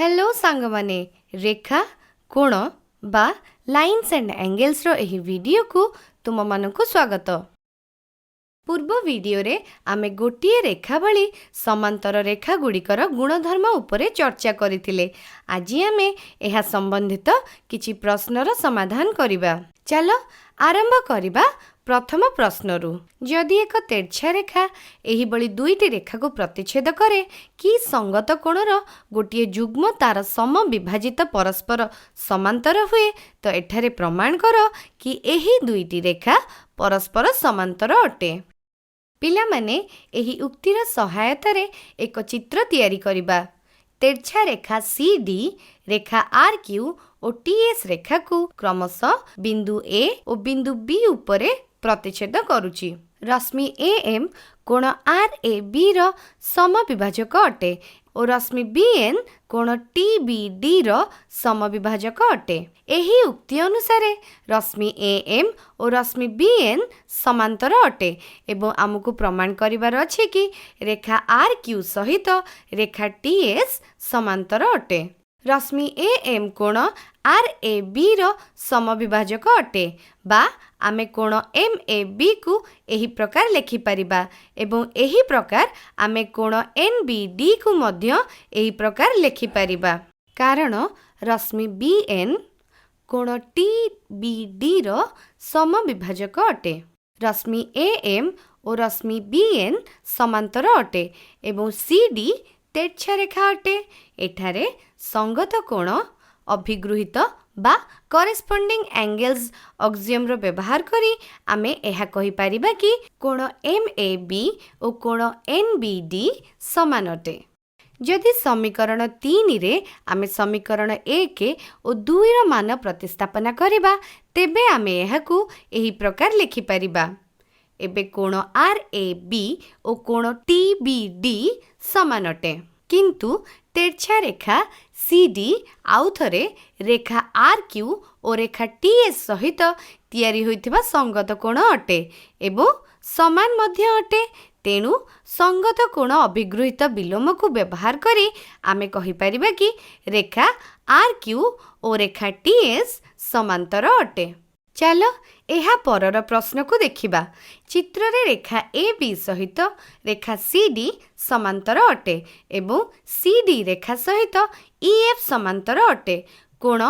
Hello सांगमाने रेखा कोण बा lines and angles रो एही वीडियो को तुम मानकु स्वागत। पूर्व वीडियो रे आमे गोटिए रेखा भली समांतर रेखा गुड़िकर गुणधर्म उपरे चर्चा करिथिले। आजि आमे एहा संबंधित किछि प्रश्नर समाधान करिबा। चलो आरंभ करिबा प्रथम प्रश्नरु। जदि एक तेर्छा रेखा एही बली दुईटी रेखा को प्रतिच्छेद करे कि संगत कोणर गोटिए जुग्म तार सम विभाजित परस्पर समांतर हुए तो एठारे प्रमाण कर कि एही दुईटी रेखा परस्पर समांतर अटे। पिला माने एही उक्तिर सहायता रे एक चित्र तैयारी करिबा। तेर्छा रेखा CD रेखा RQ और TS रेखा को क्रमशः बिंदु A और बिंदु B उपरे प्रतिच्छेद करुची। रश्मि AM कोण RAB रो समविभाजक अटे और रश्मि BN कोण TBD रो समविभाजक अटे। एही उक्ति अनुसारे रश्मि AM और रश्मि BN समांतर अटे एवं आमको प्रमाण करिवार अछि कि रेखा RQ सहित रेखा TS समांतर अटे। रश्मि AM कोण RAB रो समविभाजक अटे बा आमे कोण MAB को एही प्रकार लेखि परिबा एवं एही प्रकार आमे कोण NBD को मध्य एही प्रकार लेखि परिबा कारण रश्मि BN कोण TBD रो समविभाजक अटे। रश्मि AM और रश्मि BN समांतर अटे एवं CD तेर्छा रेखा अटे। एठारे संगत कोण अभिगृहित बा करेस्पोंडिंग एंगल्स ऑक्सियम रो व्यवहार करी आमे एहा कहि परिबा कि कोण MAB और कोण NBD समान अटे। जदि समीकरण 3 रे आमे समीकरण 1 और 2 रो मान प्रतिस्थापना करिबा तेबे आमे एहा को एही प्रकार लिखि परिबा। एबे कोण RAB और कोण TBD समान अटे किंतु तेर्छा रेखा CD आउ थरे रेखा RQ और रेखा TS सहित तैयारी होइथिबा संगत कोण अटे एवं समान मध्य अटे। तेणु संगत कोण अभिगृहित विलोम को व्यवहार करी आमे कहि परिबा कि रेखा RQ और रेखा TS समांतर अटे। चलो एहा परर प्रश्न को देखिबा। चित्र रे रेखा AB सहित रेखा CD समांतर अटे एवं CD रेखा सहित EF समांतर अटे। कोण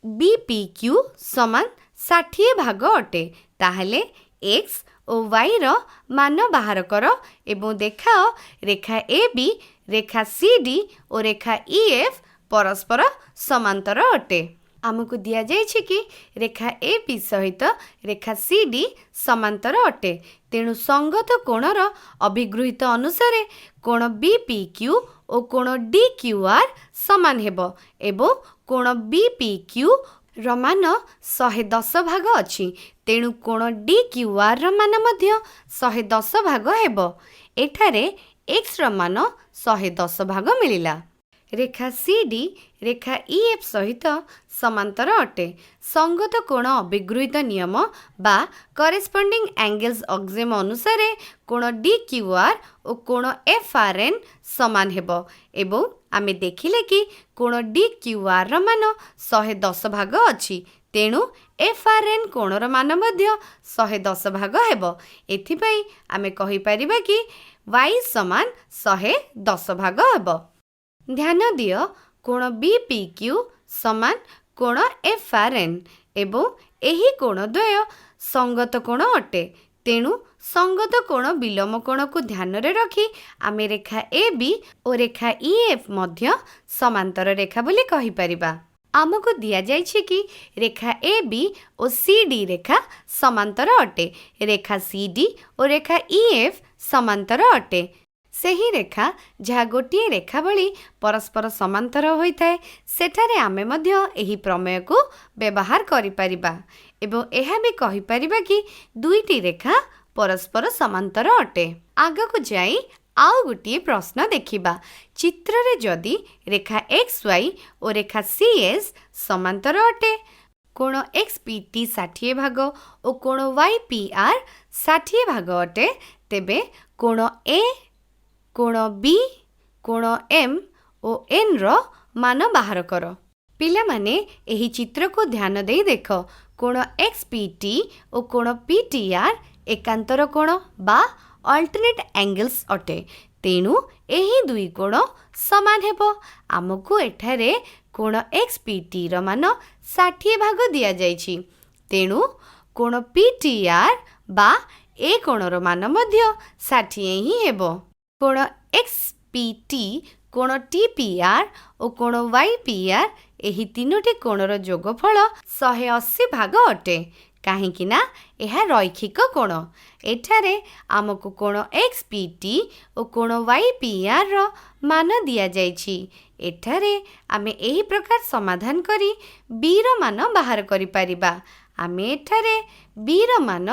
BPQ समान 60 भाग अटे। ताहले X और Y रो मान बाहर कर एवं देखाओ रेखा AB रेखा CD और रेखा EF परस्पर समांतर अटे। आमको दिया जायछि कि रेखा AB सहित रेखा CD समांतर अटे। तेणु संगत कोणर अभिगृहित अनुसारे कोण BPQ और कोण DQR समान हेबो एवं कोण BPQ रो मान 110 भाग अछि। तेणु कोण DQR रो मान मध्य 110 भाग हेबो। एठारे X रो मान 110 भाग मिलिला। रेखा CD रेखा EF सहित समांतर अटे। संगत कोण अभिगृहित नियम बा करेस्पोंडिंग एंगल्स ऑक्सियम अनुसारे कोण DQR और कोण FRN समान हेबो एवं आमे देखिले कि कोण DQR रो मान 110 भाग अछि। तेणु FRN कोणर मान मध्य 110 भाग हेबो। एथिपई आमे कहि परिबा कि Y समान 110 भाग हेबो। ध्यान दियो कोण BPQ समान कोण FRN एवं एही कोण द्वय संगत कोण अटे। तेणु संगत कोण विलोम कोण को ध्यान रे रखी आमे रेखा AB और रेखा EF मध्य समांतर रेखा बोली कहि परिबा। आमको दिया जायछि कि रेखा AB और CD रेखा समांतर अटे। रेखा CD और रेखा EF समांतर अटे। सेही रेखा जहाँ गोटिए रेखा भली परस्पर समांतर होइथाय सेठारे आमे मध्य एही प्रमेय को व्यवहार करि परिबा एवं एहा भी कहि परिबा कि दुईटी रेखा परस्पर समांतर अटे। आगको जाई आउ गोटिए प्रश्न देखिबा। चित्र रे जदि रेखा XY और रेखा CS समांतर अटे कोण XPT 60 भाग और कोण YPR 60 भाग अटे तेबे कोण A कोण B कोण M और N रो मान बाहर कर। पिला माने एही चित्र को ध्यान दे देख कोण XPT और कोण PTR एकांतर कोण बा अल्टरनेट एंगल्स अटे। तेणु एही दुई कोण समान हेबो। आमको एठारे कोण XPT र मान 60 भाग दिया जायछि। तेणु कोण PTR बा ए कोणर मान मध्य 60 ही हेबो। कोण XPT कोण TPR और कोण YPR एही तीनोटी कोणर जोगफल 180 भाग अटे। काहेकि ना एहा रैखिक कोण। एठारे आमको कोण XPT और कोण YPR रो मान दिया जायछि। एठारे आमे एही प्रकार समाधान करी B रो मान बाहर करि परिबा। आमे एठारे B रो मान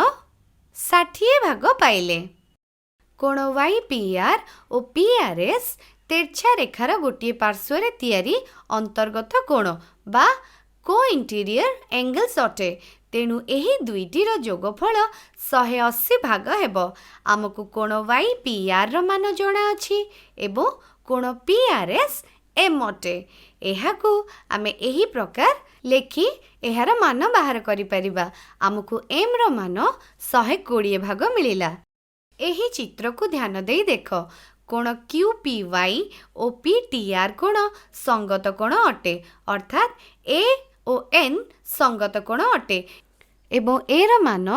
60 भाग पाइले। कोण YPR और PRS तेर्छा रेखार गोटे पार्श्वर तैयारी अंतर्गत कोण बा को इंटीरियर एंगल्स अटे। तेणु एही दुईटीर जोगफल 180 भाग हेबो। आमको कोण YPR र मान जणा अछि एवं कोण PRS M अटे। एहाकू आमे एही प्रकार लेखि एहार मान बाहर करि परिबा। आमको M र मान 120 भाग मिलिला। एही चित्र को ध्यान देई देख कोण QPY और PTR कोण संगत कोण अटे। अर्थात A और N संगत कोण अटे एवं A र मान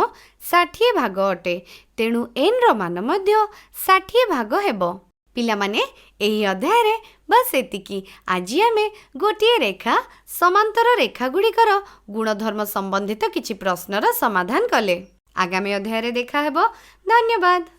60 भाग अटे। तेणु N र मान मध्य 60 भाग हेबो। पिला माने एही अध्याय रे बस एतिकी। आजि आमे गोटिए रेखा समांतर रेखा गुड़िकर गुणधर्म संबंधित किछि प्रश्नर समाधान कले। आगामी अध्याय रे देखा हेबो। धन्यवाद।